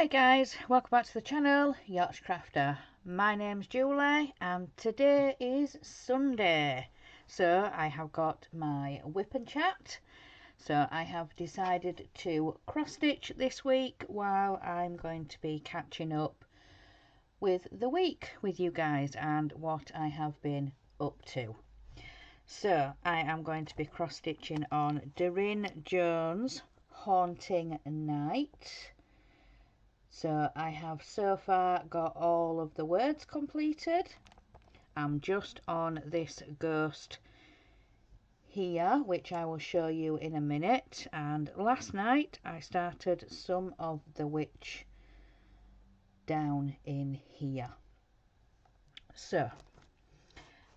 Hi guys, welcome back to the channel, Yacht Crafter. My name's Julie and today is Sunday. So I have got my Whip and Chat. So I have decided to cross stitch this week while I'm going to be catching up with the week with you guys and what I have been up to. So I am going to be cross stitching on Doreen Jones' Haunting Night. So I have so far got all of the words completed. I'm just on this ghost here, which I will show you in a minute. And last night I started some of the witch down in here. So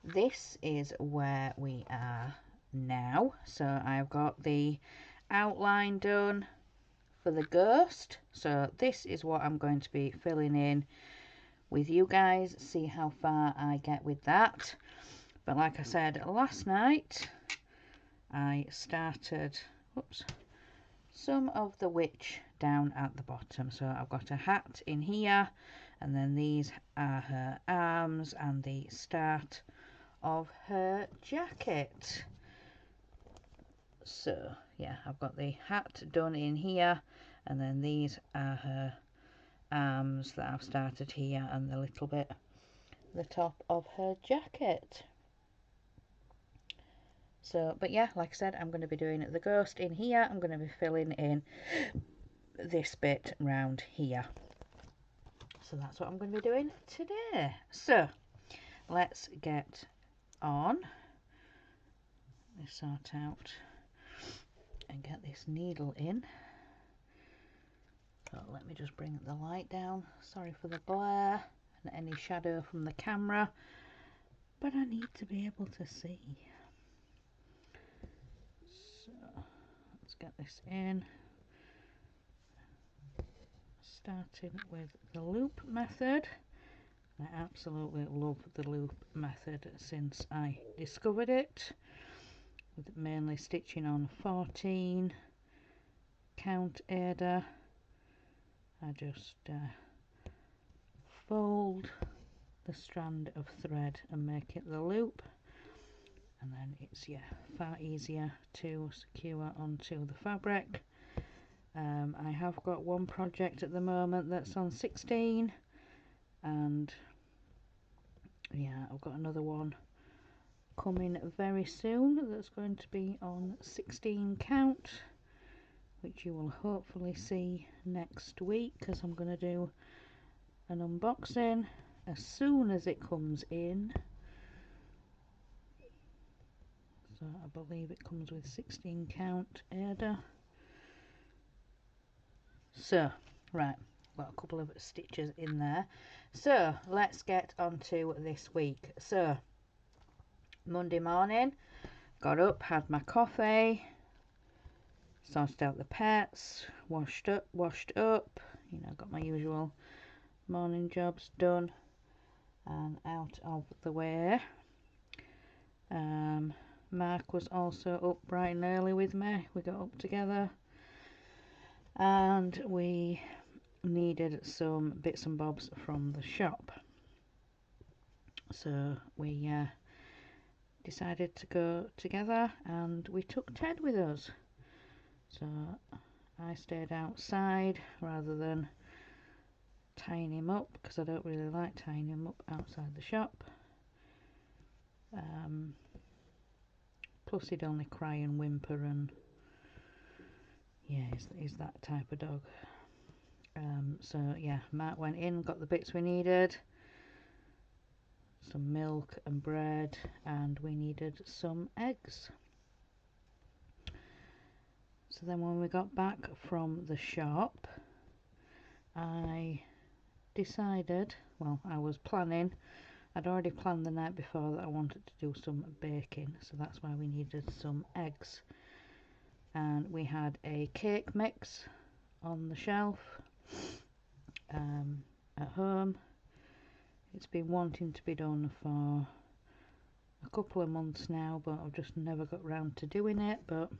this is where we are now. So I've got the outline done for the ghost. So this is what I'm going to be filling in with you guys, see how far I get with that. But like I said last night, I started some of the witch down at the bottom. So I've got a hat in here, and then these are her arms and the start of her jacket. So yeah, I've got the hat done in here, and then these are her arms that I've started here, and the little bit the top of her jacket. So but yeah, like I said, I'm going to be doing the ghost in here. I'm going to be filling in this bit round here. So that's what I'm going to be doing today. So let's get on. Let me sort out and get this needle in. So let me just bring the light down. Sorry for the glare and any shadow from the camera, but I need to be able to see. So let's get this in. Starting with the loop method. I absolutely love the loop method since I discovered it, with mainly stitching on 14 count Ada. I just fold the strand of thread and make it the loop, and then it's far easier to secure onto the fabric. I have got one project at the moment that's on 16, and yeah, I've got another one coming very soon that's going to be on 16 count, which you will hopefully see next week, because I'm going to do an unboxing as soon as it comes in. So I believe it comes with 16 count Ada. So right, got a couple of stitches in there. So let's get on to this week. So Monday morning, got up, had my coffee, sorted out the pets, washed up, you know, got my usual morning jobs done and out of the way. Mark was also up bright and early with me. We got up together and we needed some bits and bobs from the shop, so we decided to go together, and we took Ted with us. So I stayed outside rather than tying him up, because I don't really like tying him up outside the shop. Plus he'd only cry and whimper, and yeah, he's that type of dog. So yeah, Mark went in, got the bits we needed, some milk and bread, and we needed some eggs. So then when we got back from the shop, I decided, well, I was planning, I'd already planned the night before that I wanted to do some baking, so that's why we needed some eggs. And we had a cake mix on the shelf at home. It's been wanting to be done for a couple of months now, but I've just never got round to doing it. But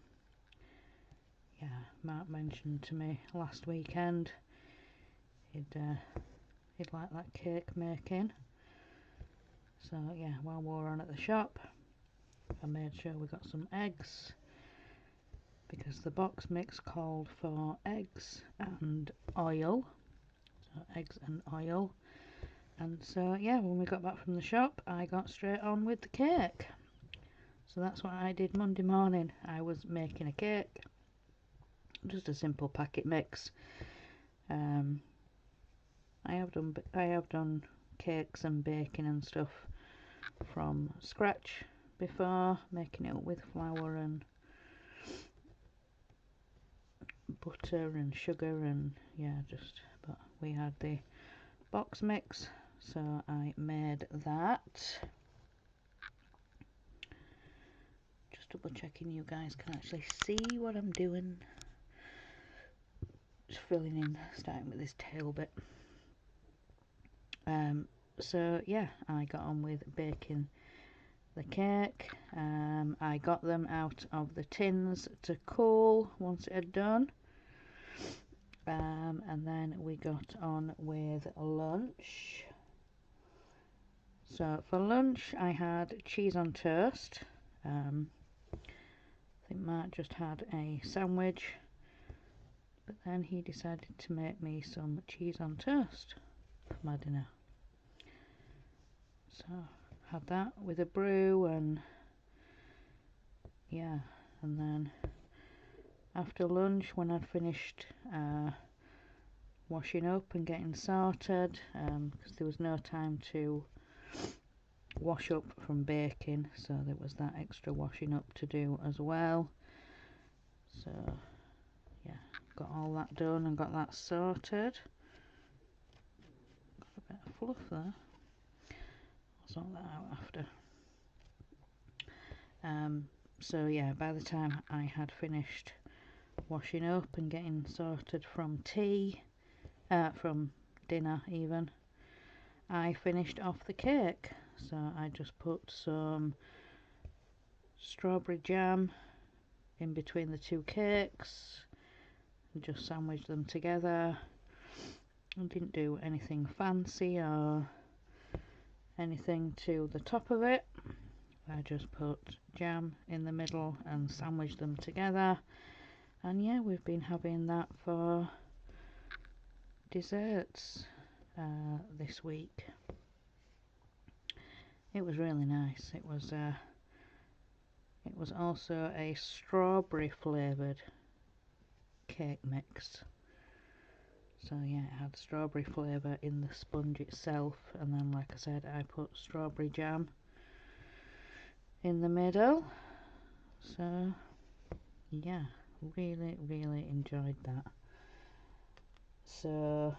yeah, Mark mentioned to me last weekend he'd like that cake making. So yeah, while we were on at the shop, I made sure we got some eggs, because the box mix called for eggs and oil. So eggs and oil. And so yeah, when we got back from the shop, I got straight on with the cake. So that's what I did Monday morning. I was making a cake, just a simple packet mix. I have done cakes and baking and stuff from scratch before, making it up with flour and butter and sugar and yeah, but we had the box mix, so I made that. Just double checking you guys can actually see what I'm doing. Just filling in, starting with this tail bit. So yeah, I got on with baking the cake. I got them out of the tins to cool once it had done. And then we got on with lunch. So for lunch I had cheese on toast. I think Mark just had a sandwich, but then he decided to make me some cheese on toast for my dinner. So had that with a brew, and yeah, and then after lunch, when I'd finished washing up and getting sorted, because there was no time to wash up from baking, so there was that extra washing up to do as well. So yeah, got all that done and got that sorted. Got a bit of fluff there. I'll sort that out after. So yeah, by the time I had finished washing up and getting sorted from from dinner even, I finished off the cake. So I just put some strawberry jam in between the two cakes and just sandwiched them together. I didn't do anything fancy or anything to the top of it. I just put jam in the middle and sandwiched them together. And yeah, we've been having that for desserts this week. It was really nice. It was also a strawberry flavoured cake mix. So yeah, it had strawberry flavour in the sponge itself, and then like I said, I put strawberry jam in the middle. So yeah, really enjoyed that. So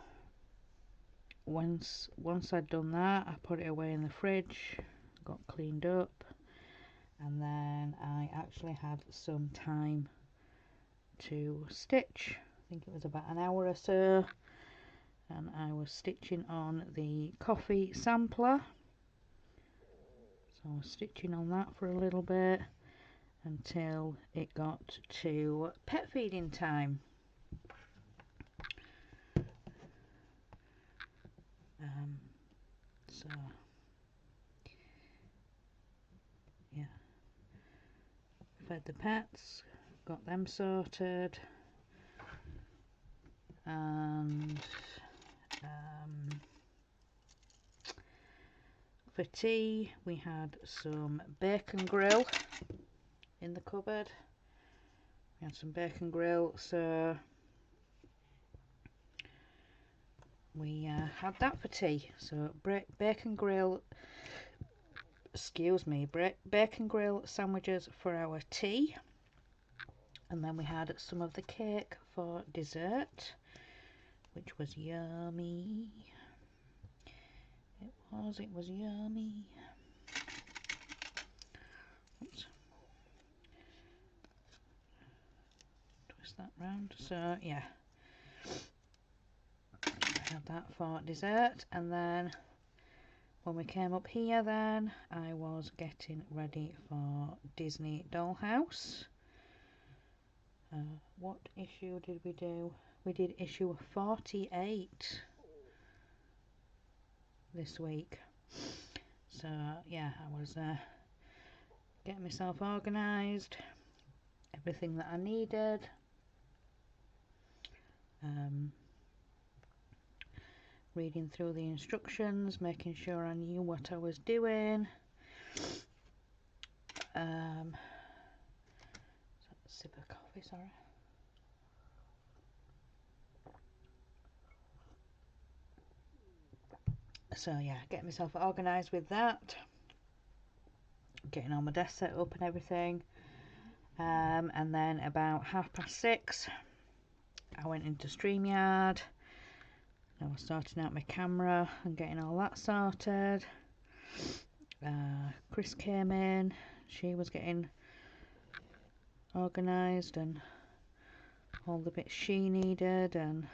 once I'd done that, I put it away in the fridge, got cleaned up, and then I actually had some time to stitch. I think it was about an hour or so, and I was stitching on the coffee sampler. So I was stitching on that for a little bit until it got to pet feeding time. So yeah, fed the pets, got them sorted, and for tea we had some bacon grill in the cupboard. We had some bacon grill, so we had that for tea. So bacon grill sandwiches for our tea, and then we had some of the cake for dessert, which was yummy. It was yummy. Oops. Twist that round. So yeah, I had that for dessert, and then when we came up here, then I was getting ready for Disney Dollhouse. What issue did we do? We did issue 48. this week. So yeah, I was getting myself organised, everything that I needed, reading through the instructions, making sure I knew what I was doing. Sip of coffee, sorry. So yeah, getting myself organised with that, getting all my desk set up and everything. And then about 6:30 I went into StreamYard. I was sorting out my camera and getting all that sorted. Chris came in, she was getting organised and all the bits she needed, and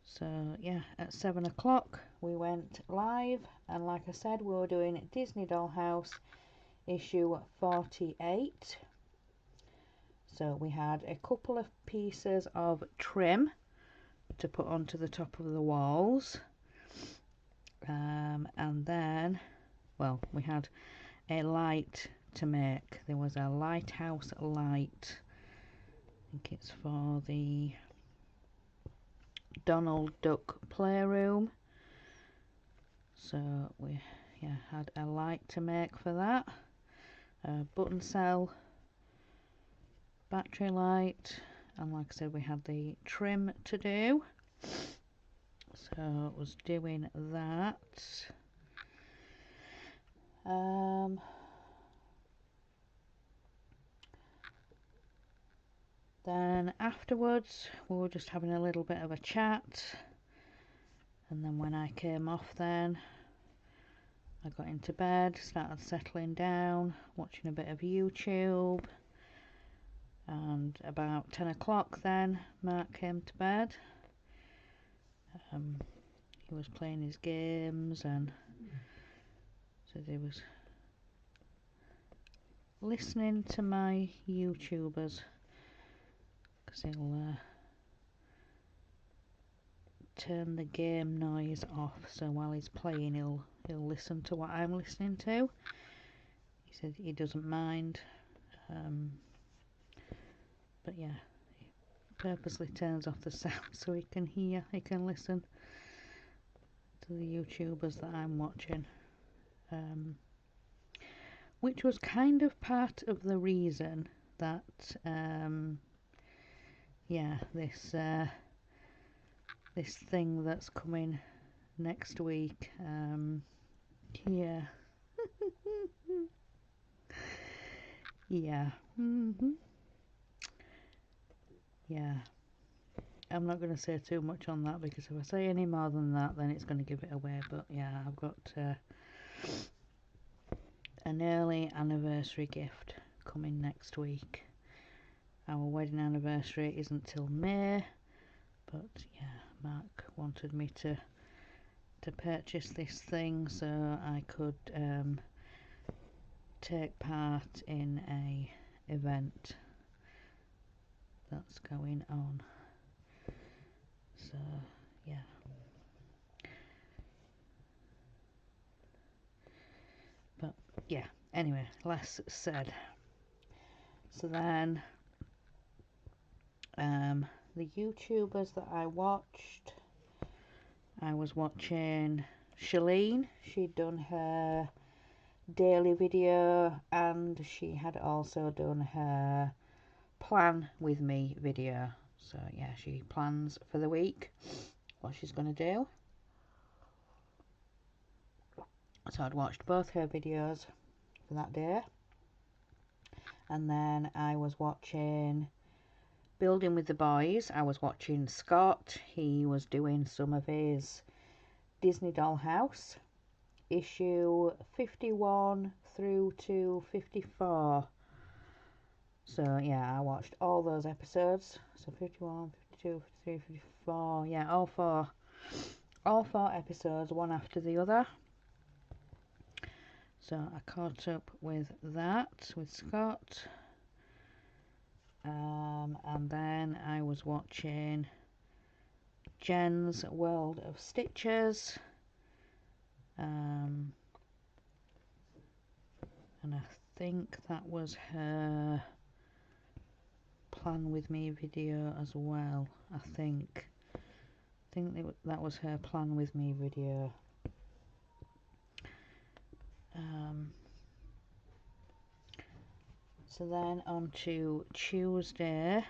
so yeah, at 7 o'clock we went live, and like I said, we were doing Disney Dollhouse issue 48. So we had a couple of pieces of trim to put onto the top of the walls, and then, well, we had a light to make. There was a lighthouse light. I think it's for the Donald Duck playroom. So we had a light to make for that. A button cell battery light, and like I said, we had the trim to do. So I was doing that. Then afterwards we were just having a little bit of a chat, and then when I came off, then I got into bed, started settling down, watching a bit of YouTube, and about 10 o'clock then Mark came to bed. He was playing his games, and so he was listening to my YouTubers, because he'll turn the game noise off, so while he's playing he'll listen to what I'm listening to. He said he doesn't mind, but yeah, he purposely turns off the sound so he can listen to the YouTubers that I'm watching, which was kind of part of the reason that yeah, this thing that's coming next week, yeah. Yeah. Yeah. I'm not going to say too much on that, because if I say any more than that, then it's going to give it away. But yeah, I've got an early anniversary gift coming next week. Our wedding anniversary isn't till May, but yeah, Mark wanted me to purchase this thing so I could take part in a event that's going on. So yeah. But yeah, anyway, less said. So then the YouTubers that I watched, I was watching Shalene. She'd done her daily video, and she had also done her plan with me video. So yeah, she plans for the week what she's going to do. So I'd watched both her videos for that day, and then I was watching Building with the Boys. I was watching Scott. He was doing some of his Disney Dollhouse issue 51 through to 54. So yeah, I watched all those episodes. So 51, 52, 53, 54. Yeah, all four episodes, one after the other. So I caught up with that with Scott. And then I was watching Jen's World of Stitches. And I think that was her plan with me video as well. I think that was her plan with me video. So then on to Tuesday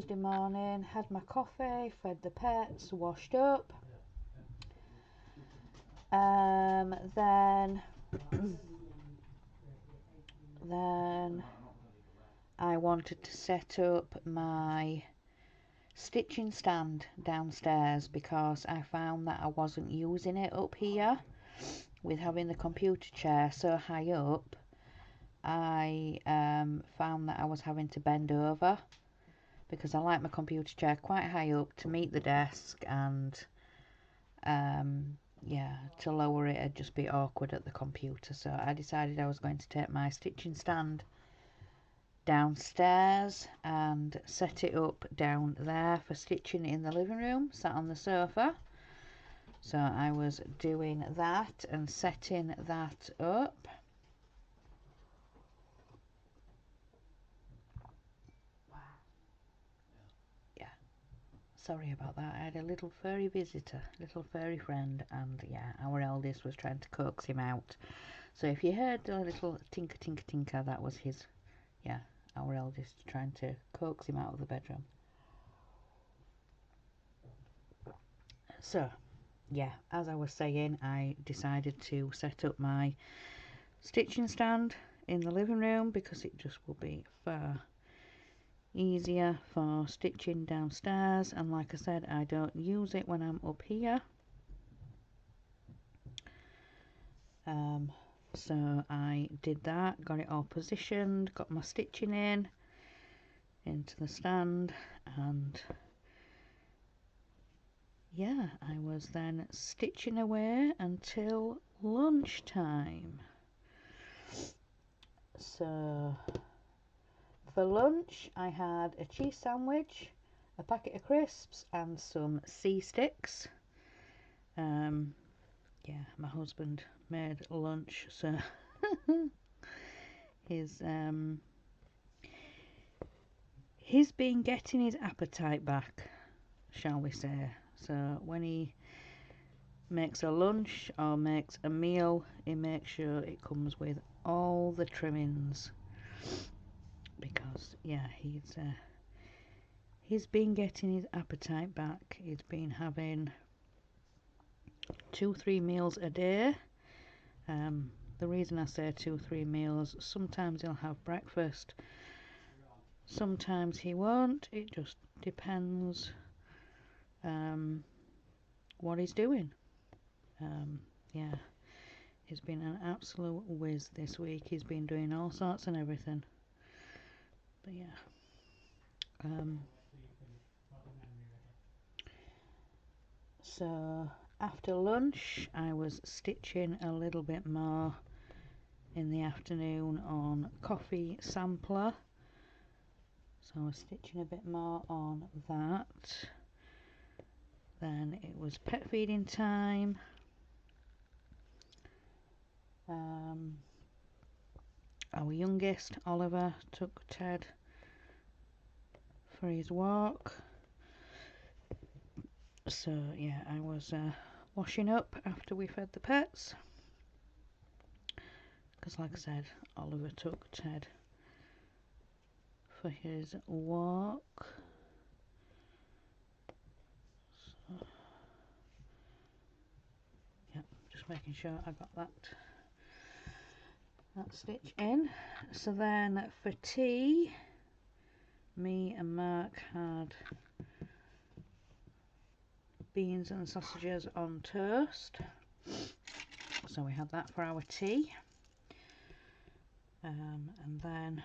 morning, had my coffee, fed the pets, washed up. Then I wanted to set up my stitching stand downstairs because I found that I wasn't using it up here with having the computer chair so high up. I found that I was having to bend over because I like my computer chair quite high up to meet the desk, and yeah, to lower it would just be awkward at the computer. So I decided I was going to take my stitching stand downstairs and set it up down there for stitching in the living room, sat on the sofa. So I was doing that and setting that up. Sorry about that. I had a little furry visitor, little furry friend, and yeah, our eldest was trying to coax him out. So if you heard a little tinker, tinker, tinker, that was his, yeah, our eldest trying to coax him out of the bedroom. So, yeah, as I was saying, I decided to set up my stitching stand in the living room because it just will be far easier for stitching downstairs, and like I said, I don't use it when I'm up here. So I did that, got it all positioned, got my stitching into the stand, and yeah, I was then stitching away until lunchtime. So for lunch I had a cheese sandwich, a packet of crisps and some sea sticks. Yeah, my husband made lunch, so he's been getting his appetite back, shall we say. So when he makes a lunch or makes a meal, he makes sure it comes with all the trimmings, because yeah, he's been getting his appetite back. He's been having 2-3 meals a day. The reason I say 2-3 meals, sometimes he'll have breakfast, sometimes he won't. It just depends what he's doing. Yeah, he's been an absolute whiz this week. He's been doing all sorts and everything. But yeah. So after lunch I was stitching a little bit more in the afternoon on Coffee Sampler. So I was stitching a bit more on that. Then it was pet feeding time. Our youngest, Oliver, took Ted for his walk. So yeah, I was washing up after we fed the pets, because like I said, Oliver took Ted for his walk. So, yeah, just making sure I got that stitch in. So then for tea, me and Mark had beans and sausages on toast, so we had that for our tea. And then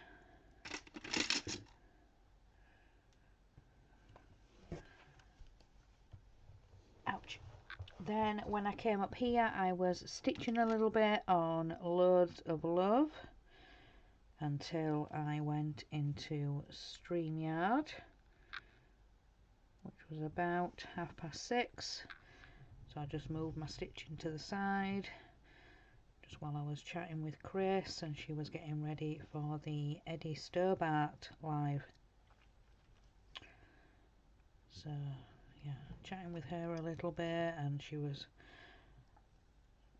then when I came up here I was stitching a little bit on Loads of Love until I went into StreamYard, which was about 6:30, so I just moved my stitching to the side just while I was chatting with Chris, and she was getting ready for the Eddie Stobart live. So yeah, chatting with her a little bit, and she was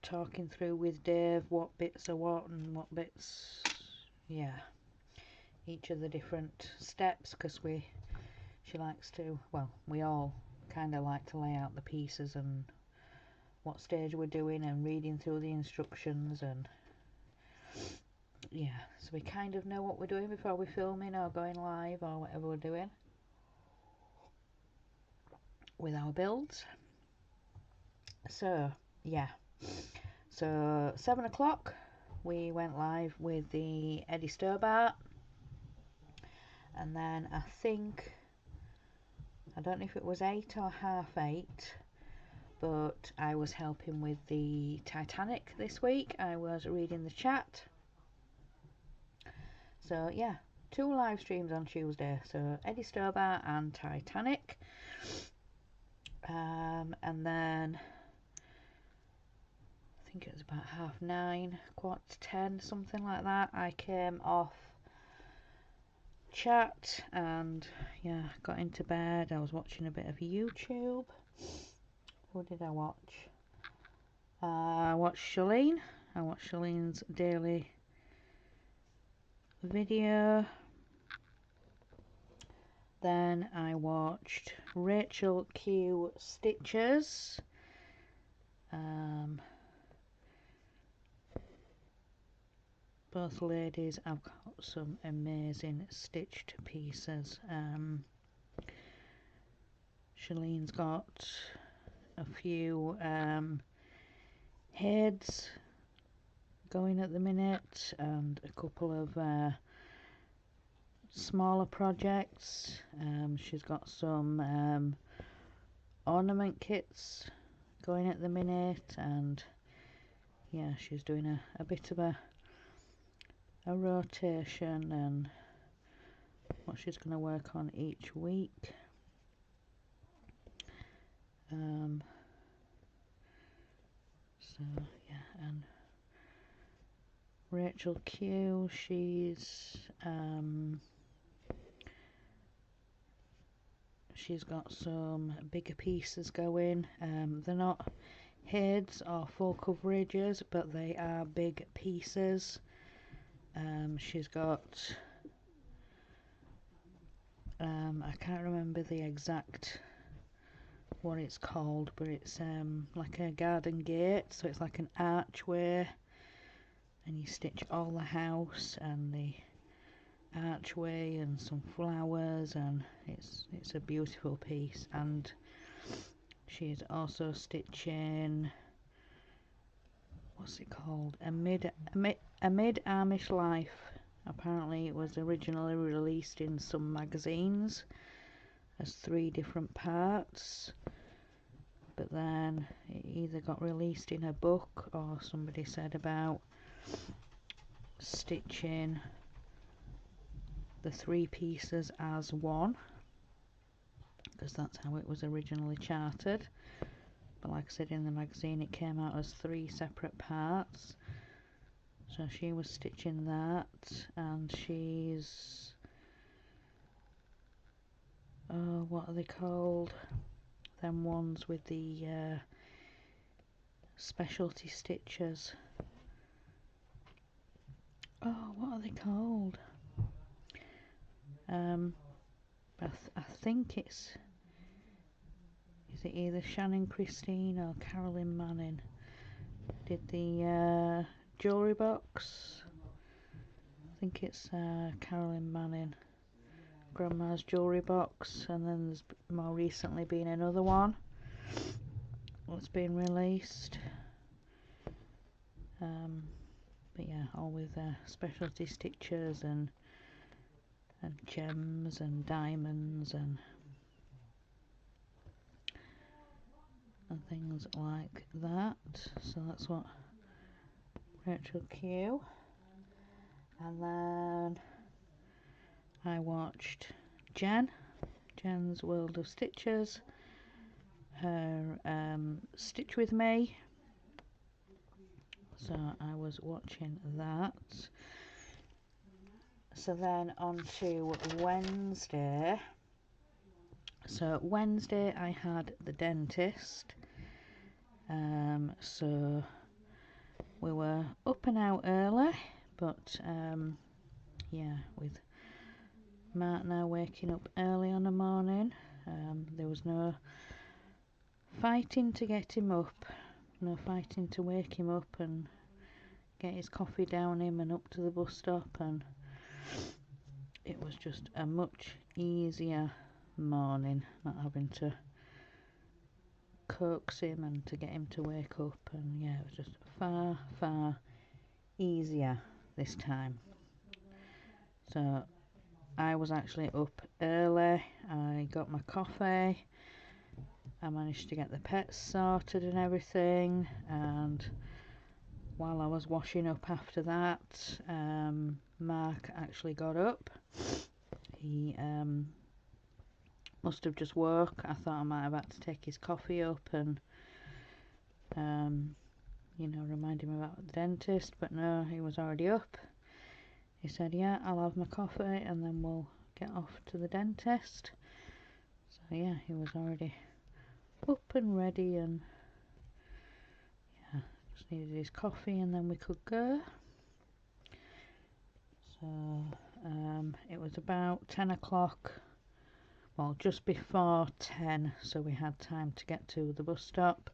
talking through with Dave what bits are what and what bits, yeah, each of the different steps, because she likes to, well, we all kind of like to lay out the pieces and what stage we're doing and reading through the instructions, and yeah, so we kind of know what we're doing before we're filming or going live or whatever we're doing with our builds. So yeah, so 7 o'clock we went live with the Eddie Stobart, and then I don't know if it was 8 or 8:30, but I was helping with the Titanic this week. I was reading the chat. So yeah, 2 live streams on Tuesday, so Eddie Stobart and Titanic. And then I think it was about 9:30, 9:45, something like that, I came off chat and yeah, got into bed. I was watching a bit of YouTube. What did I watch? I watched Shalene. I watched Shalene's daily video. Then I watched Rachel Q Stitches. Both ladies have got some amazing stitched pieces. Shalene's got a few heads going at the minute, and a couple of smaller projects. She's got some ornament kits going at the minute, and yeah, she's doing a bit of a rotation and what she's going to work on each week. So yeah, and Rachel Q, she's got some bigger pieces going. They're not heads or full coverages, but they are big pieces. She's got I can't remember the exact what it's called, but it's like a garden gate, so it's like an archway, and you stitch all the house and the archway and some flowers, and it's a beautiful piece. And she's also stitching, what's it called, a mid-Amish life. Apparently it was originally released in some magazines as 3 different parts, but then it either got released in a book, or somebody said about stitching the 3 pieces as one, because that's how it was originally charted. But like I said, in the magazine it came out as 3 separate parts. So she was stitching that, and she's what are they called, them ones with the specialty stitches. Oh, what are they called? I think is it either Shannon Christine or Carolyn Manning did the jewellery box. I think it's Carolyn Manning, Grandma's jewellery box, and then there's more recently been another one that's been released. But yeah, all with specialty stitches and gems and diamonds and things like that. So that's what Rachel Q. And then I watched Jen Jen's World of Stitches, her Stitch With Me. So I was watching that. So then on to Wednesday. So Wednesday I had the dentist. So we were up and out early, but yeah, with Mark now waking up early on the morning, there was no fighting to get him up, no fighting to wake him up and get his coffee down him and up to the bus stop, and it was just a much easier morning, not having to coax him and to get him to wake up, and yeah, it was just far easier this time. So I was actually up early, I got my coffee, I managed to get the pets sorted and everything, and while I was washing up after that, Mark actually got up. He must have just woke. I thought I might have had to take his coffee up and you know, remind him about the dentist, but no, he was already up. He said, yeah, I'll have my coffee and then we'll get off to the dentist. So yeah, he was already up and ready, and yeah, just needed his coffee and then we could go. So it was about 10 o'clock, well, just before 10, so we had time to get to the bus stop.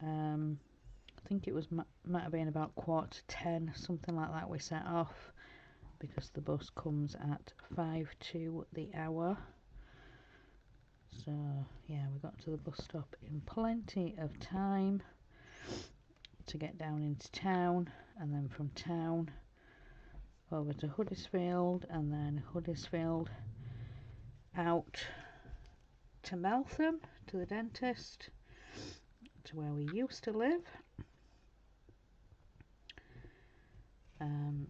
I think it was might have been about 10:15, something like that, we set off, because the bus comes at 5 to the hour. So yeah, we got to the bus stop in plenty of time to get down into town, and then from town over to Huddersfield, and then Huddersfield out to Meltham, to the dentist, to where we used to live.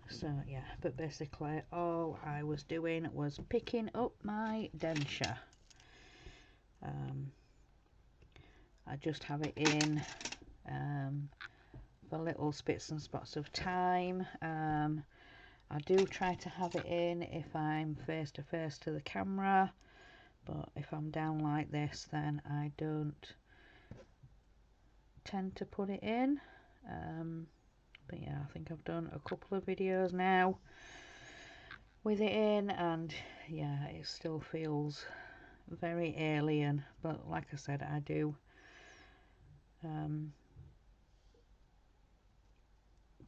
So yeah, but basically all I was doing was picking up my denture. I just have it in for little spits and spots of time. I do try to have it in if I'm face to face to the camera, but if I'm down like this, then I don't tend to put it in. But yeah, I think I've done a couple of videos now with it in, and yeah, it still feels very alien, but like I said, I do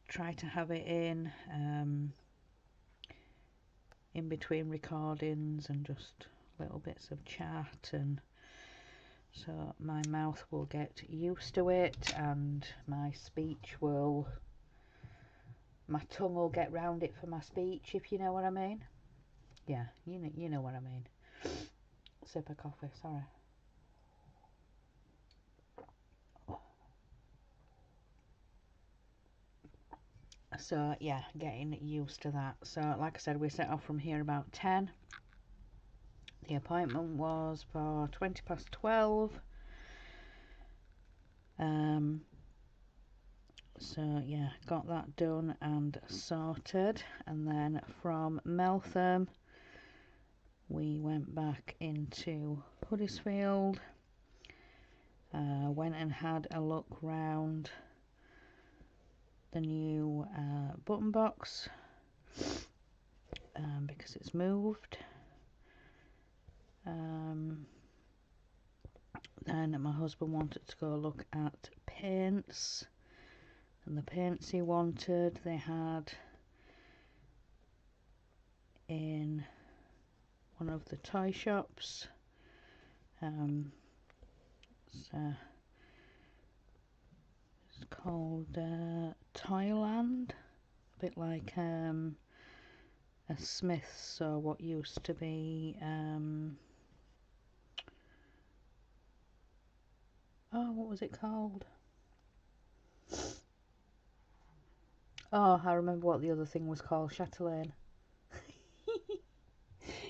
try to have it in between recordings and just little bits of chat, and so my mouth will get used to it, and my tongue will get round it for my speech, if you know what I mean. Yeah, you know what I mean. Sip of coffee, sorry. So yeah, getting used to that. So like I said, we set off from here about 10. The appointment was for 12:20. So yeah, got that done and sorted, and then from Meltham we went back into Huddersfield, went and had a look round the new button box because it's moved. Then my husband wanted to go look at paints, and the paints he wanted, they had in one of the toy shops. So it's called Toyland, a bit like a Smith's, or what used to be oh, what was it called? Oh, I remember what the other thing was called, Chatelaine.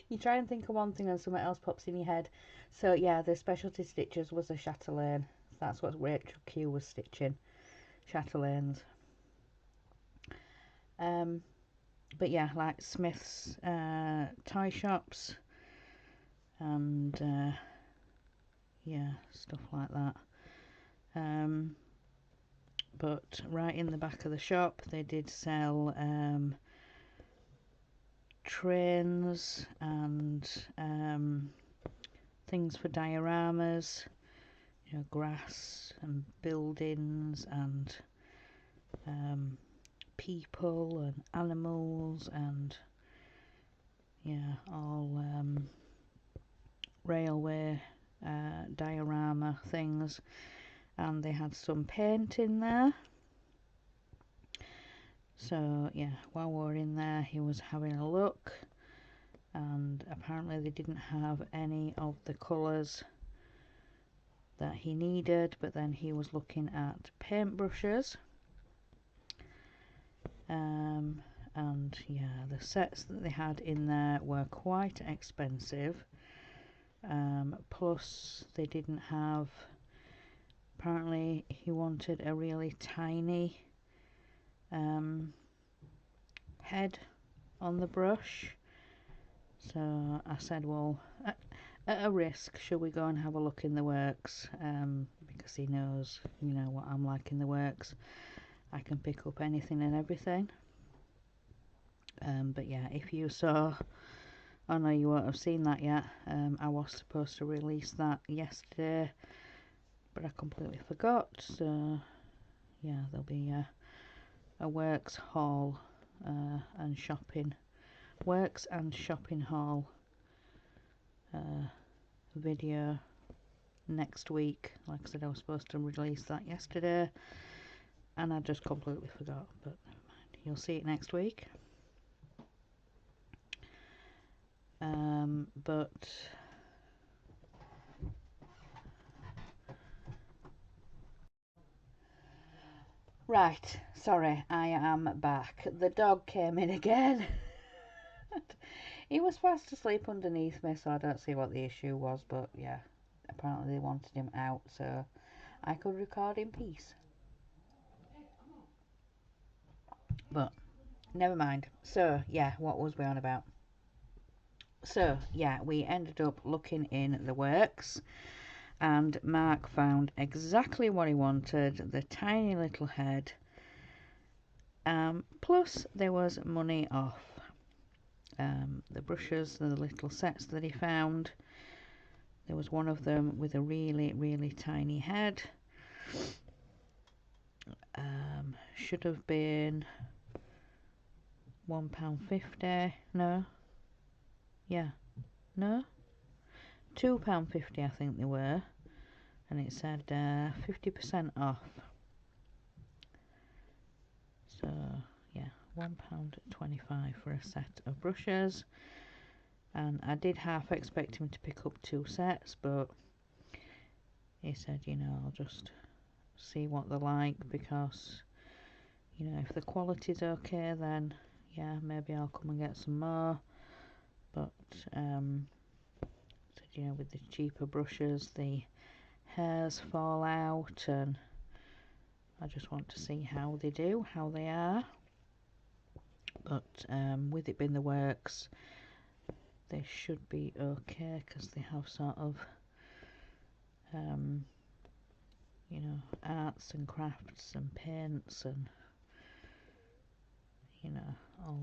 You try and think of one thing and something else pops in your head. So yeah, the specialty stitches was a chatelaine. That's what Rachel Q was stitching, chatelaines. But yeah, like Smith's tie shops and yeah, stuff like that. But right in the back of the shop they did sell trains and things for dioramas, you know, grass and buildings and people and animals and yeah, all railway diorama things, and they had some paint in there. So yeah, while we were in there he was having a look, and apparently they didn't have any of the colours that he needed, but then he was looking at paintbrushes. And yeah, the sets that they had in there were quite expensive. Plus they didn't have, apparently he wanted a really tiny head on the brush. So I said, well, at a risk, shall we go and have a look in the works? Because he knows, you know, what I'm like in the works. I can pick up anything and everything. But yeah, if you saw, oh no, you won't have seen that yet. I was supposed to release that yesterday, but I completely forgot. So yeah, there'll be a works haul and shopping, works and shopping haul video next week. Like I said, I was supposed to release that yesterday and I just completely forgot, but never mind, you'll see it next week. But right, sorry, I am back. The dog came in again. He was fast asleep underneath me, so I don't see what the issue was, but yeah, apparently they wanted him out so I could record in peace. But never mind. So yeah, what was we on about? So yeah, we ended up looking in the works and Mark found exactly what he wanted, the tiny little head. Plus there was money off. The brushes, the little sets that he found, there was one of them with a really tiny head. Should have been £1.50. No, yeah, no, £2.50 I think they were, and it said 50% off. So yeah, £1.25 for a set of brushes. And I did half expect him to pick up 2 sets, but he said, you know, I'll just see what they're like, because, you know, if the quality's okay, then yeah, maybe I'll come and get some more. But said, you know, with the cheaper brushes, the hairs fall out, and I just want to see how they do, how they are. But with it being the works, they should be okay, because they have sort of you know, arts and crafts and paints and, you know, all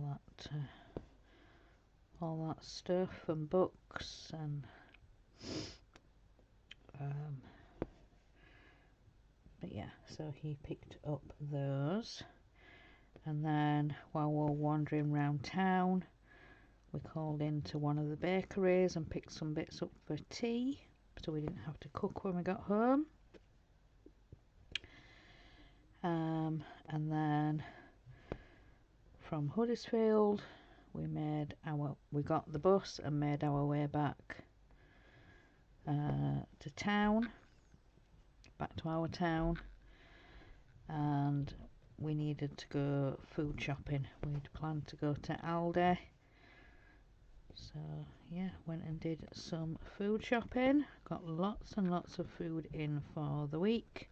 that stuff, and books and but yeah, so he picked up those. And then while we were wandering around town, we called into one of the bakeries and picked some bits up for tea, so we didn't have to cook when we got home. And then from Huddersfield we got the bus and made our way back to town, back to our town, and we needed to go food shopping. We'd planned to go to Aldi So yeah, went and did some food shopping. Got lots and lots of food in for the week.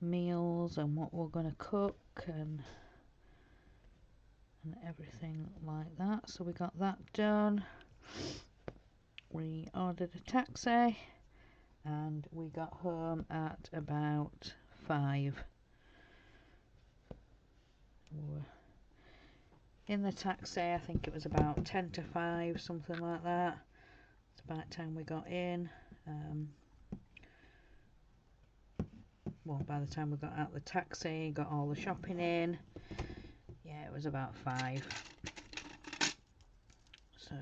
Meals and what we're going to cook and everything like that. So we got that done. We ordered a taxi and we got home at about 5. We were in the taxi, I think it was about 10 to 5, something like that. It's about time we got in. Well, by the time we got out of the taxi, got all the shopping in, yeah, it was about 5. So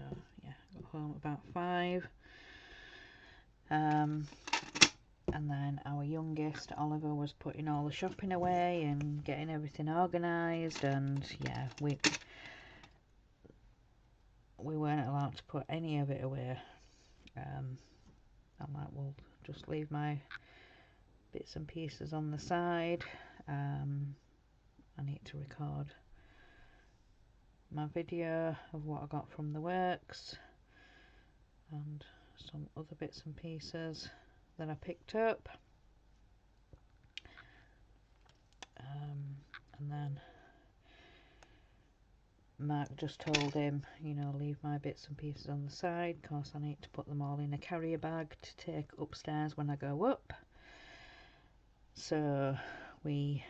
yeah, got home about 5. And then our youngest, Oliver, was putting all the shopping away and getting everything organised, and yeah, we weren't allowed to put any of it away. I'm like, well, just leave my bits and pieces on the side. I need to record my video of what I got from the works and some other bits and pieces that I picked up. And then Mark just told him, you know, leave my bits and pieces on the side because I need to put them all in a carrier bag to take upstairs when I go up. So we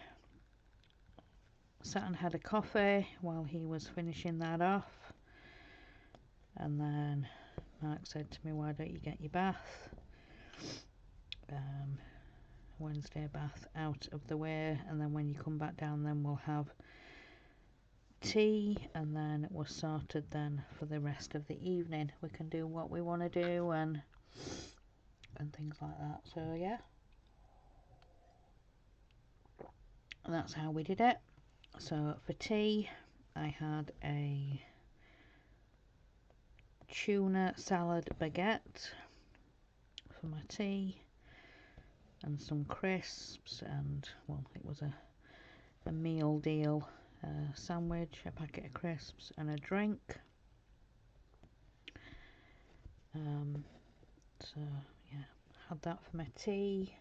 sat and had a coffee while he was finishing that off, and then Mark said to me, why don't you get your bath, Wednesday bath out of the way, and then when you come back down then we'll have tea, and then we're sorted then for the rest of the evening. We can do what we want to do and things like that. So yeah, and that's how we did it. So for tea I had a tuna salad baguette for my tea and some crisps, and well, it was a meal deal sandwich, a packet of crisps and a drink. So yeah, had that for my tea,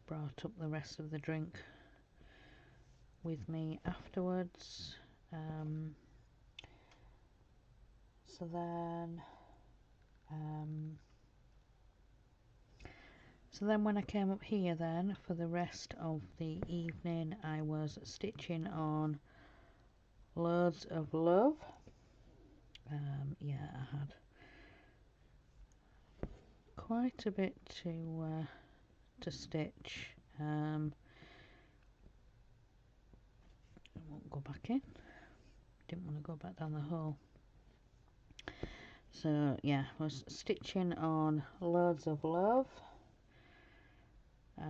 brought up the rest of the drink with me afterwards. So then when I came up here then for the rest of the evening, I was stitching on Loads of Love. Yeah, I had quite a bit to stitch. I won't go back in, didn't want to go back down the hole. So yeah, I was stitching on Loads of Love. I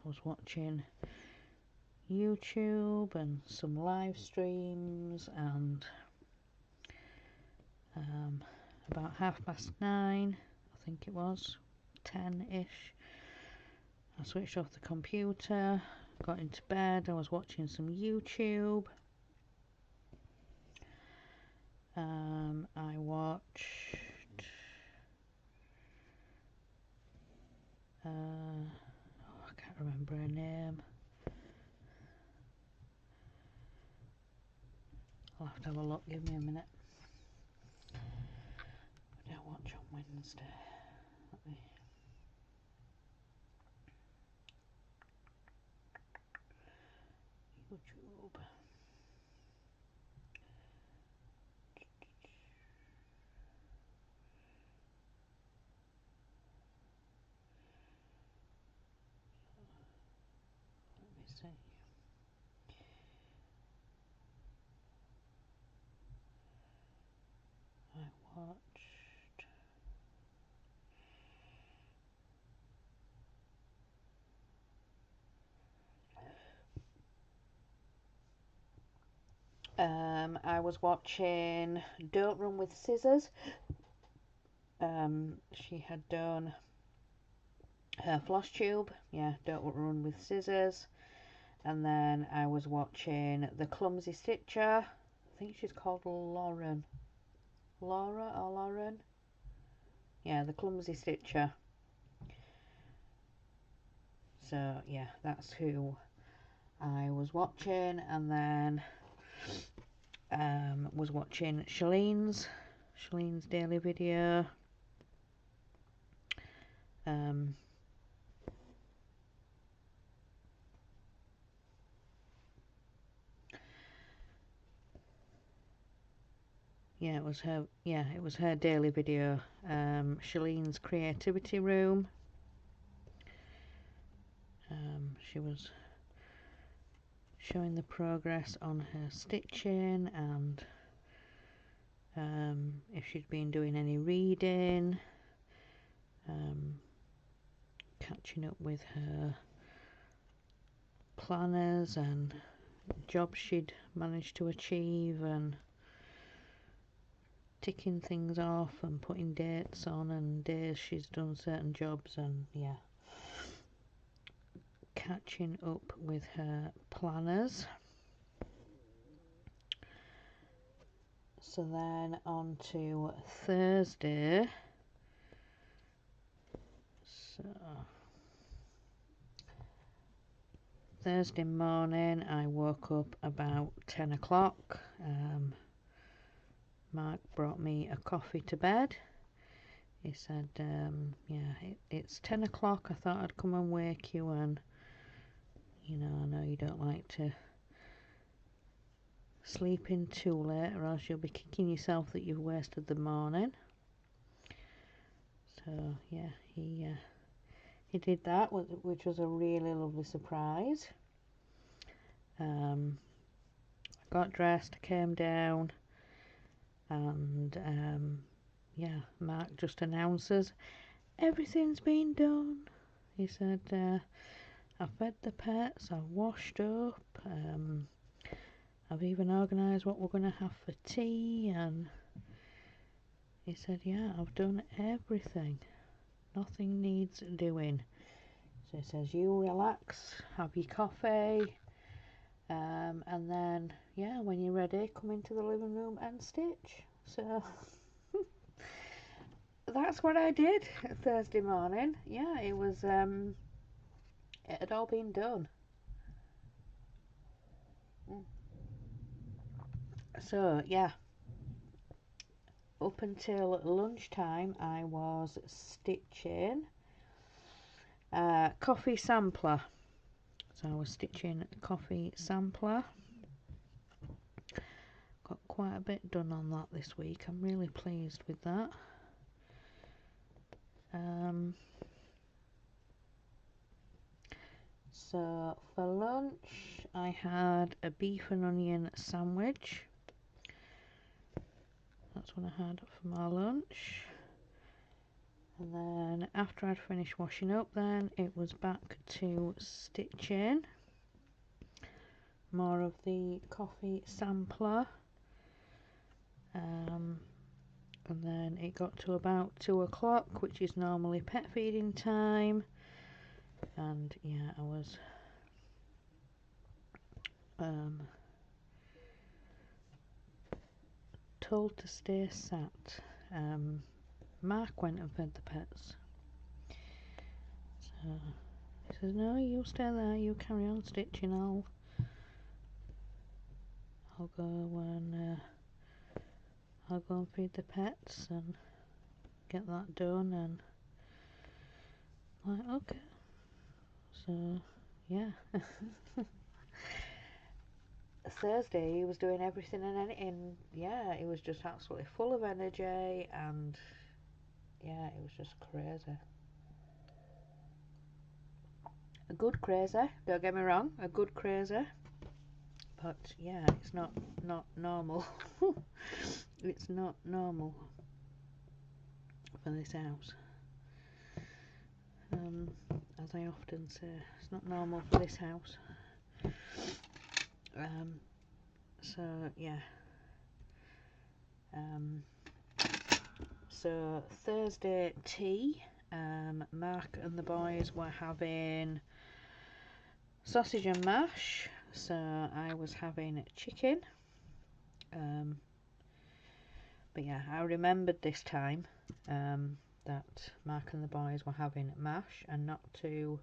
was watching YouTube and some live streams, and about 9:30, I think it was, 10ish, I switched off the computer, got into bed. I was watching some YouTube. I watched I can't remember her name. I'll have to have a look, give me a minute. What did I watch on Wednesday? Let me... YouTube. Let me see. I watched I was watching Don't Run with Scissors. She had done her floss tube, yeah, Don't Run with Scissors. And then I was watching The Clumsy Stitcher think she's called Lauren. Laura or Lauren? Yeah, the Clumsy Stitcher. So yeah, that's who I was watching, and then was watching Shalene's daily video. Yeah, it was her. Yeah, it was her daily video. Shalene's creativity room. She was showing the progress on her stitching, and if she'd been doing any reading, catching up with her planners and jobs she'd managed to achieve, and ticking things off and putting dates on and days she's done certain jobs, and yeah, catching up with her planners. So then on to Thursday. So Thursday morning I woke up about 10 o'clock. Mark brought me a coffee to bed. He said, yeah, it's 10 o'clock, I thought I'd come and wake you, and you know, I know you don't like to sleep in too late or else you'll be kicking yourself that you've wasted the morning. So yeah, he did that, which was a really lovely surprise. I got dressed, came down, and yeah, Mark just announces everything's been done. He said, I've fed the pets, I've washed up, I've even organised what we're going to have for tea, and he said, yeah, I've done everything, nothing needs doing. So he says, you relax, have your coffee, and then yeah, when you're ready, come into the living room and stitch. So that's what I did Thursday morning. Yeah, it was it had all been done. So yeah, up until lunchtime I was stitching coffee sampler. So I was stitching coffee sampler. Got quite a bit done on that this week. I'm really pleased with that. So for lunch I had a beef and onion sandwich. That's what I had for my lunch. And then after I'd finished washing up, then it was back to stitching. More of the coffee sampler. And then it got to about 2 o'clock, which is normally pet feeding time. And yeah, I was told to stay sat. Mark went and fed the pets. So he says, no, you stay there, you carry on stitching, I'll go and feed the pets and get that done. And I'm like, okay. So yeah. Thursday he was doing everything and anything. Yeah, he was just absolutely full of energy, and yeah, it was just crazy. A good crazy, don't get me wrong, a good crazy, but yeah, it's not normal. It's not normal for this house. As I often say, it's not normal for this house. So yeah. So Thursday tea, Mark and the boys were having sausage and mash, so I was having chicken. But yeah, I remembered this time that Mark and the boys were having mash and not to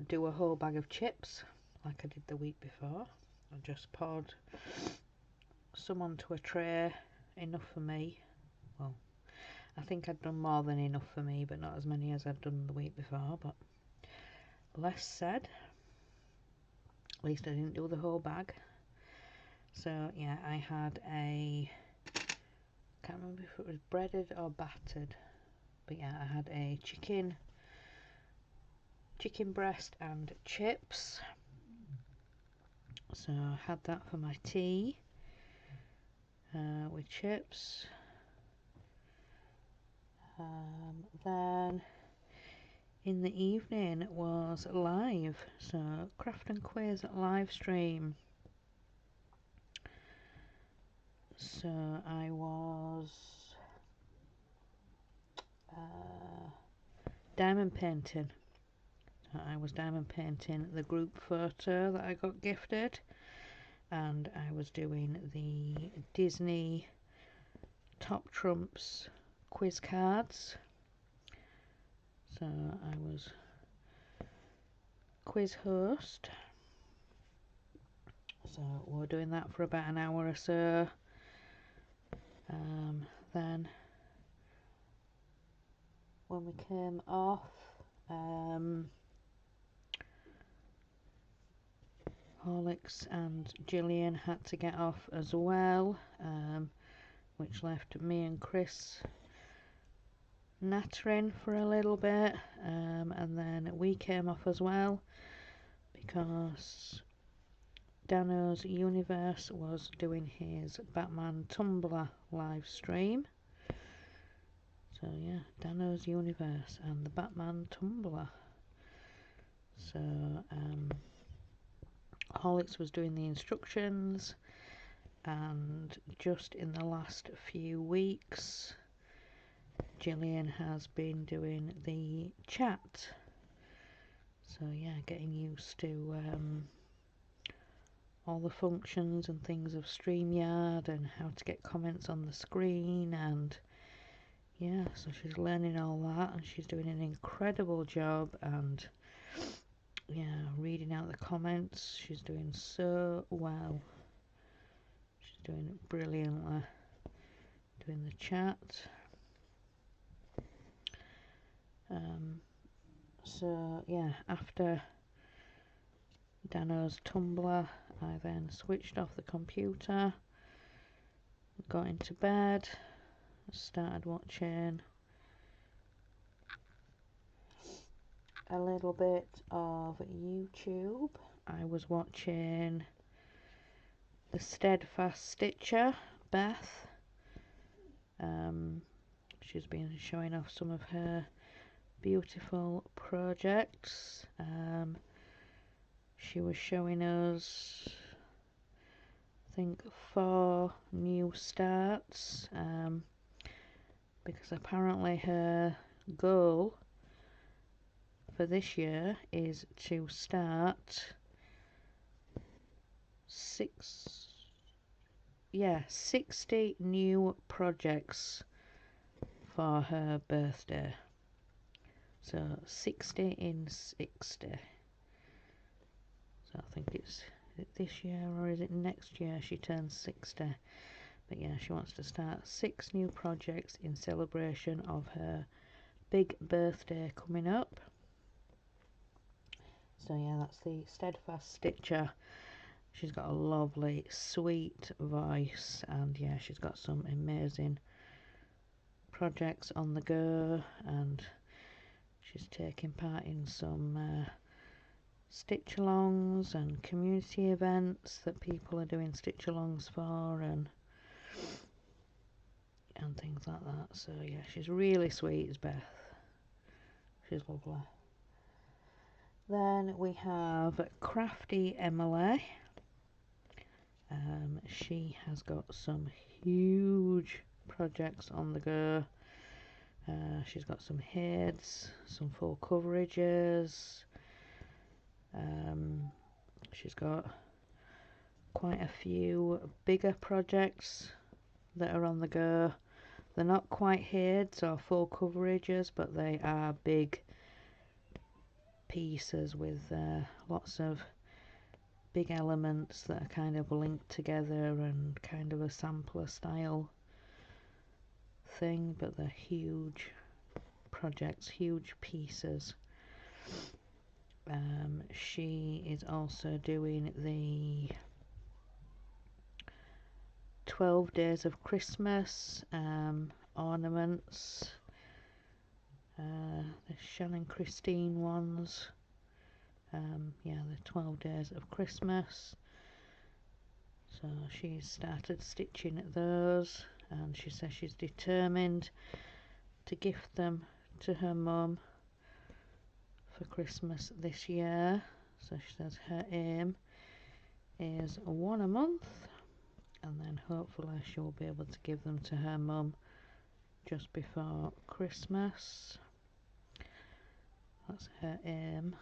do a whole bag of chips like I did the week before. I just poured some onto a tray, enough for me. Well, I think I'd done more than enough for me, but not as many as I'd done the week before, but less said. At least I didn't do the whole bag. So yeah, I had can't remember if it was breaded or battered, but yeah, I had a chicken breast and chips. So I had that for my tea with chips. Then in the evening it was live, so Craft and Quiz live stream. So I was diamond painting. So I was diamond painting the group photo that I got gifted, and I was doing the Disney Top Trumps quiz cards. So I was quiz host. So we're doing that for about an hour or so. Then when we came off, Horlicks and Gillian had to get off as well, which left me and Chris nattering for a little bit, and then we came off as well because Dano's Universe was doing his Batman Tumblr live stream. So yeah, Dano's Universe and the Batman Tumblr. So Horlicks was doing the instructions, and just in the last few weeks Gillian has been doing the chat. So yeah, getting used to all the functions and things of StreamYard and how to get comments on the screen, and yeah, so she's learning all that and she's doing an incredible job, and yeah, reading out the comments, she's doing so well. She's doing it brilliantly, doing the chat. So yeah, after Dano's Tumblr, I then switched off the computer, got into bed, started watching a little bit of YouTube. I was watching the Steadfast Stitcher, Beth. She's been showing off some of her beautiful projects. She was showing us, I think, 4 new starts, because apparently her goal for this year is to start 60 new projects for her birthday. So 60 in 60. So I think is it this year or is it next year she turns 60. But yeah, she wants to start 6 new projects in celebration of her big birthday coming up. So yeah, that's the Steadfast Stitcher. She's got a lovely, sweet voice, and yeah, she's got some amazing projects on the go, and she's taking part in some stitch-alongs and community events that people are doing stitch-alongs for, and things like that. So yeah, she's really sweet as Beth. She's lovely. Then we have Crafty Emily. She has got some huge projects on the go. She's got some heads, some full coverages. She's got quite a few bigger projects that are on the go. They're not quite heads or full coverages, but they are big pieces with lots of big elements that are kind of linked together and kind of a sampler style thing, but they're huge projects, huge pieces. She is also doing the 12 Days of Christmas ornaments, the Shannon Christine ones. Yeah, the 12 Days of Christmas. So she's started stitching at those, and she says she's determined to gift them to her mum for Christmas this year. So she says her aim is one a month, and then hopefully she'll be able to give them to her mum just before Christmas. That's her aim.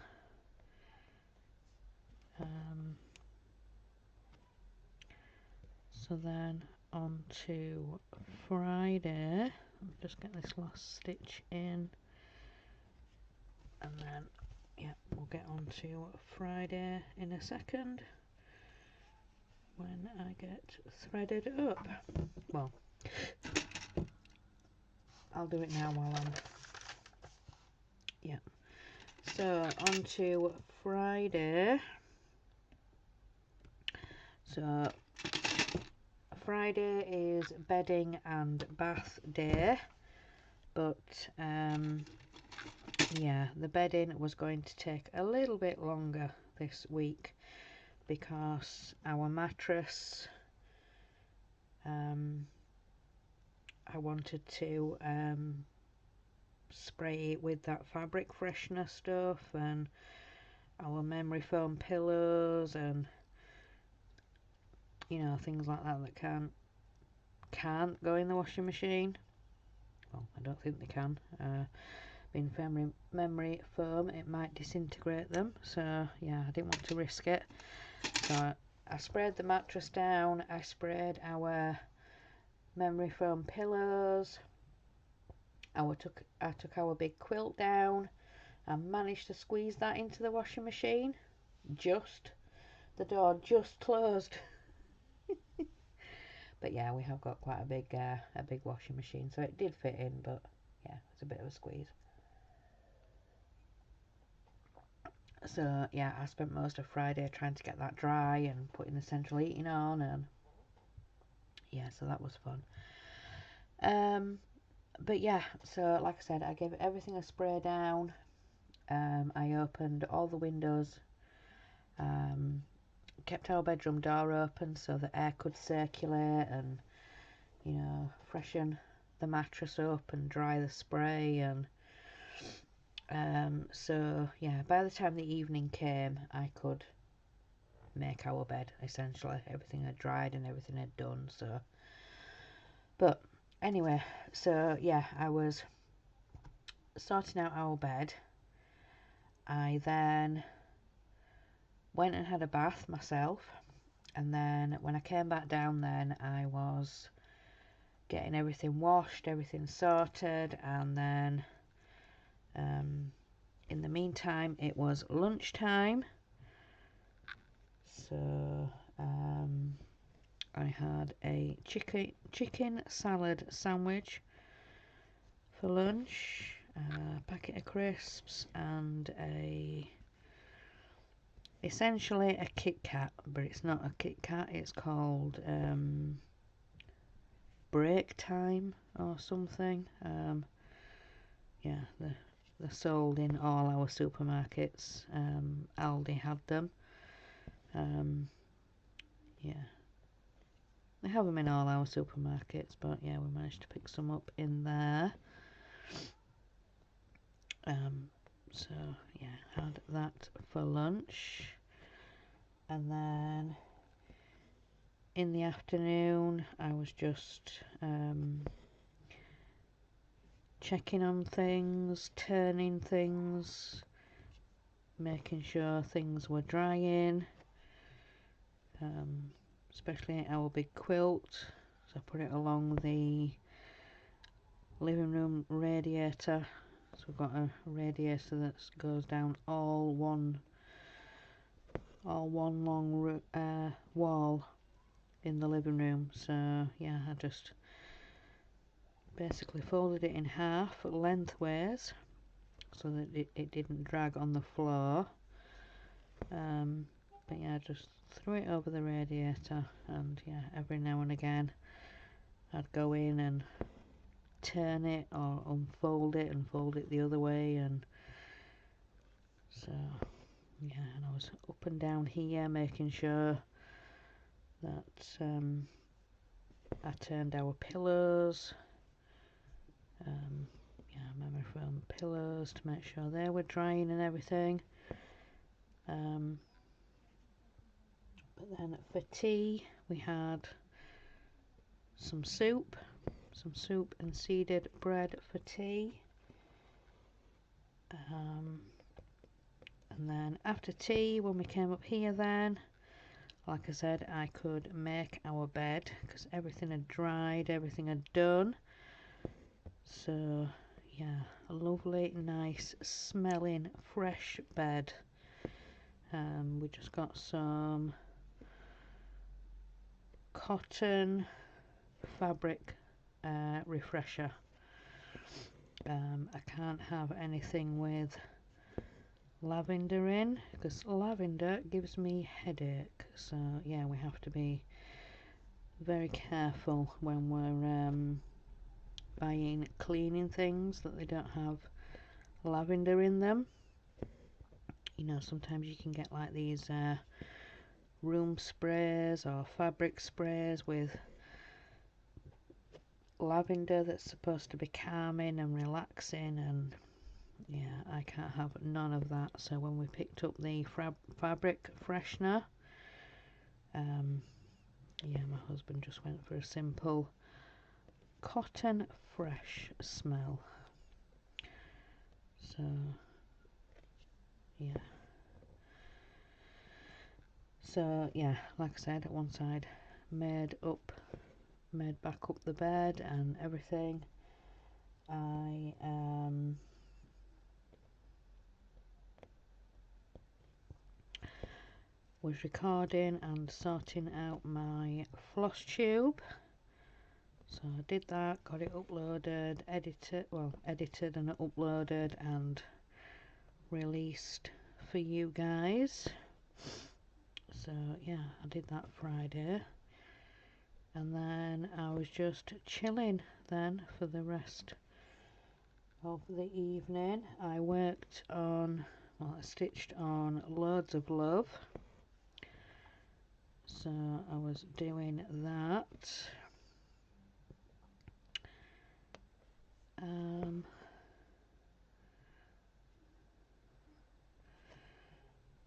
So then on to Friday. I'll just get this last stitch in, and then yeah, we'll get on to Friday in a second when I get threaded up. Well, I'll do it now while I'm so on to Friday. So Friday is bedding and bath day, but yeah, the bedding was going to take a little bit longer this week because our mattress, I wanted to spray it with that fabric freshener stuff, and our memory foam pillows, and you know, things like that that can't go in the washing machine. Well, I don't think they can. Being memory foam, it might disintegrate them, so yeah, I didn't want to risk it. So I sprayed the mattress down, I sprayed our memory foam pillows, I took our big quilt down and managed to squeeze that into the washing machine. The door just closed. But yeah, we have got quite a big washing machine, so it did fit in, but yeah, it's a bit of a squeeze. So yeah, I spent most of Friday trying to get that dry and putting the central heating on, and yeah, so that was fun. But yeah, so like I said, I gave everything a spray down. I opened all the windows, kept our bedroom door open so the air could circulate and, you know, freshen the mattress up and dry the spray. And so yeah, by the time the evening came, I could make our bed. Essentially everything had dried and everything had done. So, but anyway, so yeah, I was sorting out our bed. I then went and had a bath myself, and then when I came back down, then I was getting everything washed, everything sorted, and then in the meantime it was lunchtime. So I had a chicken salad sandwich for lunch, a packet of crisps, and essentially a Kit Kat, but it's not a Kit Kat, it's called Break Time or something. Yeah, they're sold in all our supermarkets. Aldi had them. Yeah, they have them in all our supermarkets, but yeah, we managed to pick some up in there. So yeah, had that for lunch, and then in the afternoon I was just checking on things, turning things, making sure things were drying. especially our big quilt. So I put it along the living room radiator. So we've got a radiator that goes down all one long wall in the living room. So yeah, I just basically folded it in half lengthways so that it didn't drag on the floor. But yeah, I just threw it over the radiator, and yeah, every now and again I'd go in and turn it or unfold it and fold it the other way. And so yeah, and I was up and down here making sure that I turned our pillows, yeah, memory foam pillows, to make sure they were drying and everything. But then for tea we had some soup and seeded bread for tea. And then after tea, when we came up here, then like I said, I could make our bed because everything had dried, everything had done. So yeah, a lovely, nice smelling fresh bed. We just got some cotton fabric refresher. I can't have anything with lavender in because lavender gives me headache. So yeah, we have to be very careful when we're buying cleaning things that they don't have lavender in them. You know, sometimes you can get like these room sprays or fabric sprays with lavender that's supposed to be calming and relaxing, and yeah, I can't have none of that. So when we picked up the fabric freshener, yeah, my husband just went for a simple cotton fresh smell. So yeah, like I said, once I'd made back up the bed and everything, I was recording and sorting out my floss tube. So I did that, got it uploaded, edited and uploaded and released for you guys. So yeah, I did that Friday, and then I was just chilling then for the rest of the evening. I worked on, well, I stitched on Loads of Love, so I was doing that.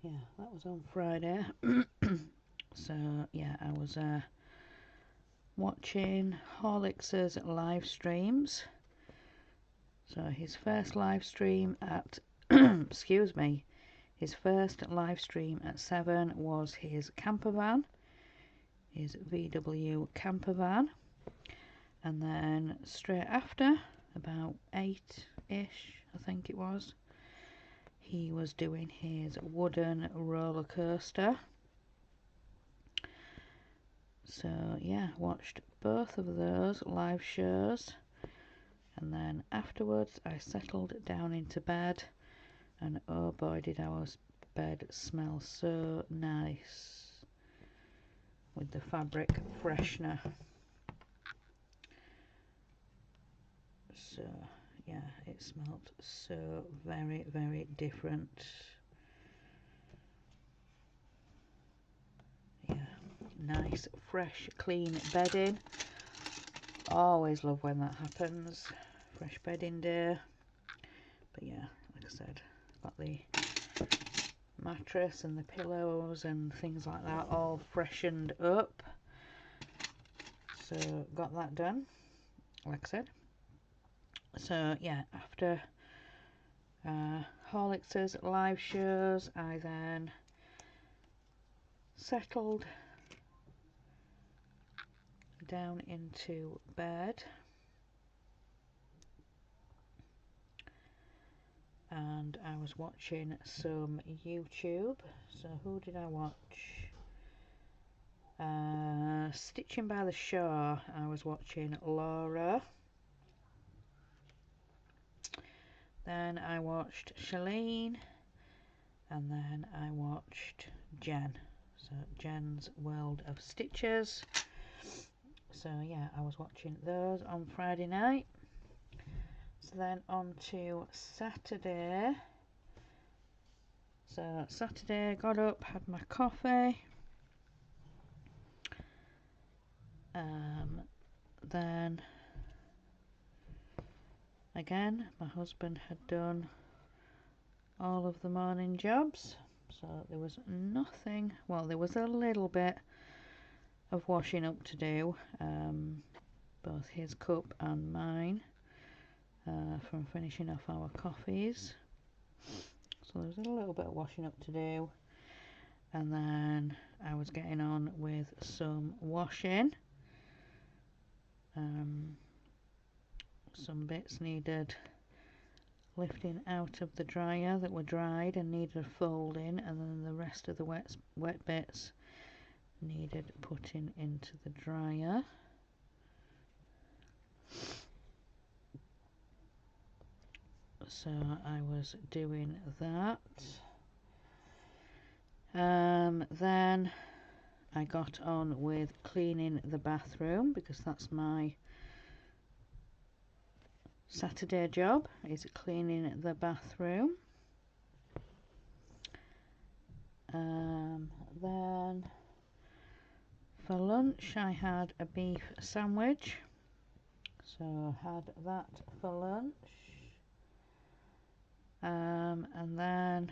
Yeah, that was on Friday. So yeah, I was watching Horlicks's live streams. So his first live stream at excuse me, his first live stream at 7 was his camper van, his VW camper van, and then straight after, about 8ish I think it was, he was doing his wooden roller coaster. So yeah, watched both of those live shows, and then afterwards I settled down into bed, and oh boy did our bed smell so nice with the fabric freshener. So yeah, it smelled so very, very different. Yeah, nice fresh clean bedding. Always love when that happens, fresh bedding day. But yeah, like I said, got the mattress and the pillows and things like that all freshened up, so got that done, like I said. So yeah, after Horlicks's live shows, I then settled down into bed, and I was watching some YouTube. So who did I watch? Stitching by the Shore. I was watching Laura. Then I watched Shalene, and then I watched Jen. So Jen's World of Stitches. So yeah, I was watching those on Friday night. So then on to Saturday. So Saturday, got up, had my coffee. Then again, my husband had done all of the morning jobs, so there was nothing, well, there was a little bit of washing up to do, both his cup and mine, from finishing off our coffees. So there's a little bit of washing up to do, and then I was getting on with some washing. Some bits needed lifting out of the dryer that were dried and needed folding, and then the rest of the wet bits needed putting into the dryer. So I was doing that. Then I got on with cleaning the bathroom, because that's my Saturday job, is cleaning the bathroom. Then for lunch I had a beef sandwich, so I had that for lunch. And then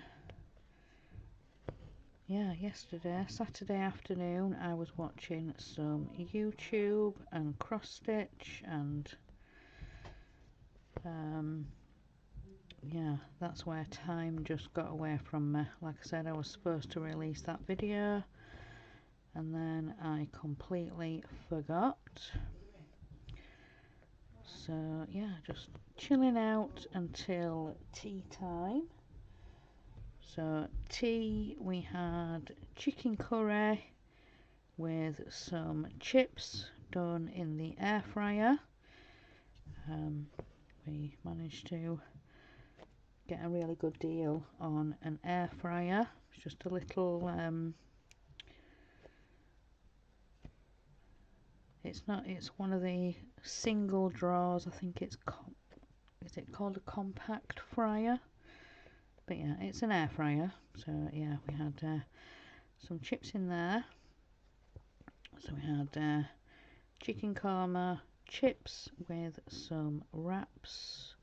yeah, Saturday afternoon, I was watching some YouTube and cross stitch, and yeah, that's where time just got away from me. Like I said, I was supposed to release that video, and then I completely forgot. So yeah, just chilling out until tea time. So tea, we had chicken curry with some chips done in the air fryer. We managed to get a really good deal on an air fryer. It's just a little it's one of the single drawers, I think it's is it called a compact fryer? But yeah, it's an air fryer. So yeah, we had some chips in there. So we had chicken korma, chips with some wraps.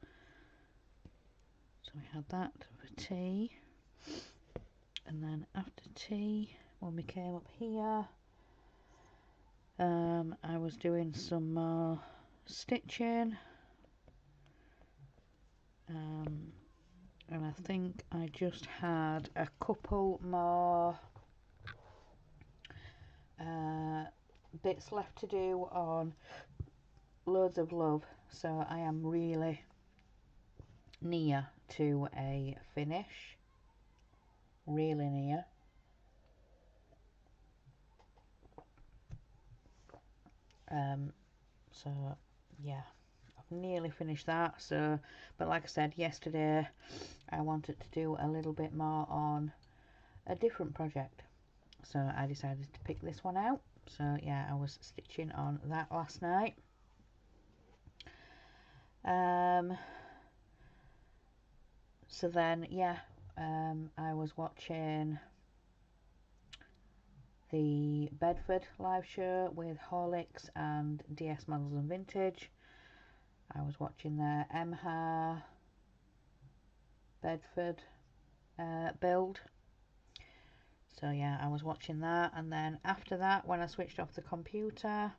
So we had that for tea. And then after tea, when we came up here, I was doing some more stitching. And I think I just had a couple more bits left to do on Loads of Love, so I am really near to a finish, really near. So yeah, I've nearly finished that. So, but like I said yesterday, I wanted to do a little bit more on a different project, so I decided to pick this one out. So yeah, I was stitching on that last night. So then yeah, I was watching the Bedford live show with Horlicks and DS Models and Vintage. I was watching their MHA Bedford build. So yeah, I was watching that, and then after that, when I switched off the computer,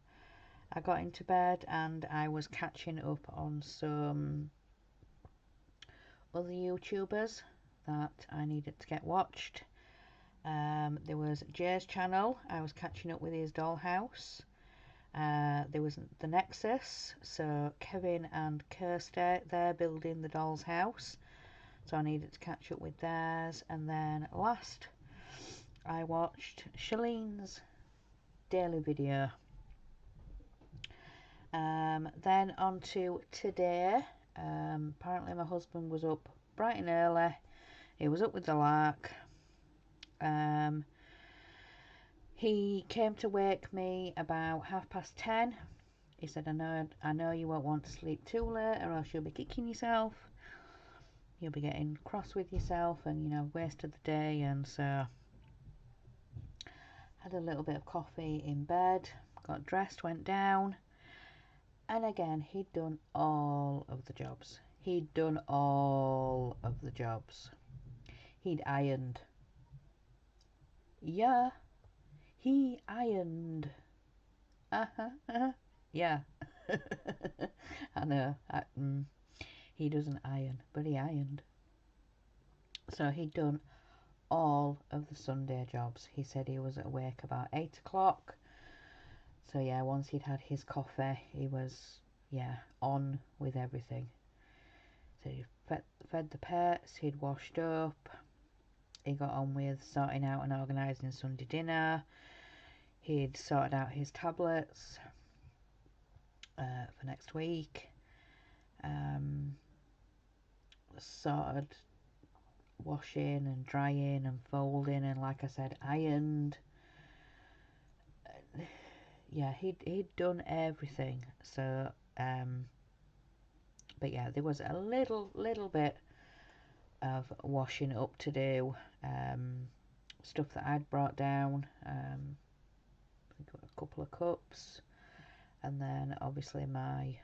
I got into bed and I was catching up on some other YouTubers that I needed to get watched. There was Jay's channel. I was catching up with his dollhouse. There was the Nexus, so Kevin and Kirsty, they're building the doll's house, so I needed to catch up with theirs. And then last I watched Shalene's daily video. Then on to today. Apparently my husband was up bright and early. He was up with the lark. He came to wake me about 10:30. He said, I know you won't want to sleep too late or else you'll be kicking yourself. You'll be getting cross with yourself and, you know, wasted the day. And so had a little bit of coffee in bed, got dressed, went down. And again, he'd done all of the jobs. He'd done all of the jobs. He'd ironed. Yeah, he ironed. Yeah. I know. He doesn't iron, but he ironed. So he'd done all of the Sunday jobs. He said he was awake about 8 o'clock. So yeah, once he'd had his coffee, he was, yeah, on with everything. So he fed the pets, he'd washed up, he got on with sorting out and organising Sunday dinner, he'd sorted out his tablets for next week, sorted washing and drying and folding, and like I said, ironed. Yeah, he'd done everything. So but yeah, there was a little bit of washing up to do, stuff that I'd brought down, got a couple of cups, and then obviously my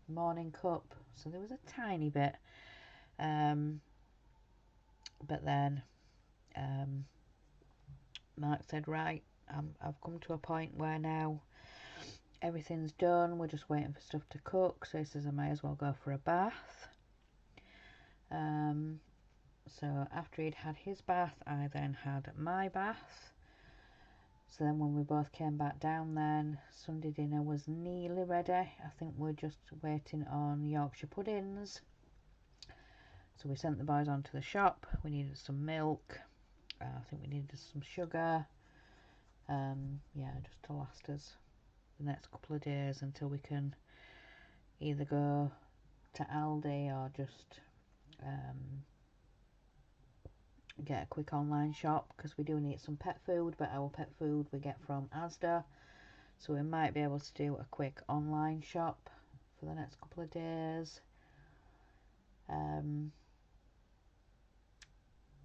morning cup, so there was a tiny bit, but then Mark said, right, I've come to a point where now everything's done, we're just waiting for stuff to cook, so he says I might as well go for a bath. So after he'd had his bath, I then had my bath. So then when we both came back down then, Sunday dinner was nearly ready. I think we're just waiting on Yorkshire puddings. So we sent the boys on to the shop. We needed some milk. I think we needed some sugar. Yeah, just to last us the next couple of days until we can either go to Aldi or just get a quick online shop, because we do need some pet food, but our pet food we get from Asda, so we might be able to do a quick online shop for the next couple of days.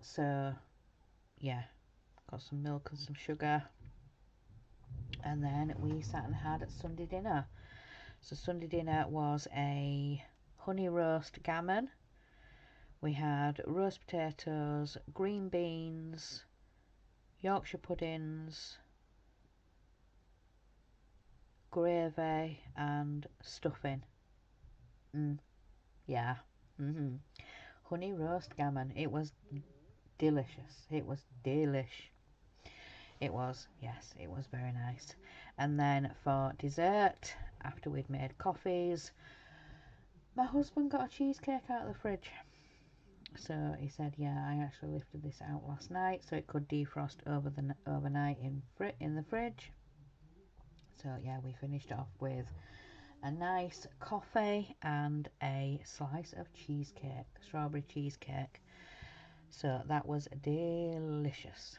So yeah, got some milk and some sugar, and then we sat and had Sunday dinner. So Sunday dinner was a honey roast gammon. We had roast potatoes, green beans, Yorkshire puddings, gravy and stuffing. Yeah. Honey roast gammon. It was delicious. It was delish. It was, yes, it was very nice. And then for dessert, after we'd made coffees, my husband got a cheesecake out of the fridge. So he said, yeah, I actually lifted this out last night so it could defrost overnight in the fridge. So yeah, we finished off with a nice coffee and a slice of cheesecake, strawberry cheesecake. So that was delicious.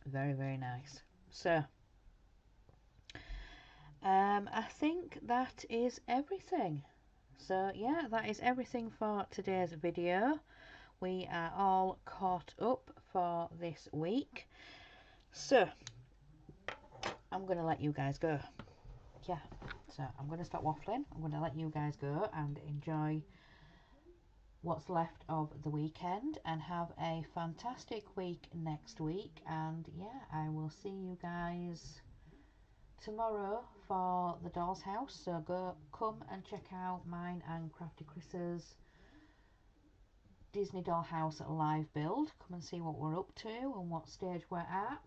Very, very nice. So I think that is everything. So yeah, that is everything for today's video. We are all caught up for this week. So I'm going to let you guys go. Yeah, so I'm going to stop waffling. I'm going to let you guys go and enjoy what's left of the weekend and have a fantastic week next week. And yeah, I will see you guys tomorrow for the doll's house. So come and check out mine and Crafty Chris's Disney dollhouse live build. Come and see what we're up to and what stage we're at.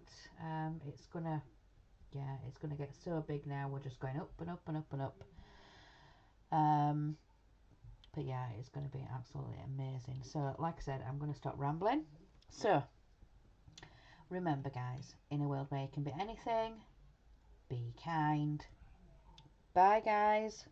It's gonna, yeah, it's going to get so big now. We're just going up and up and up and up. But yeah, it's going to be absolutely amazing. So like I said, I'm going to stop rambling. So remember guys, in a world where you can be anything, be kind. Bye guys.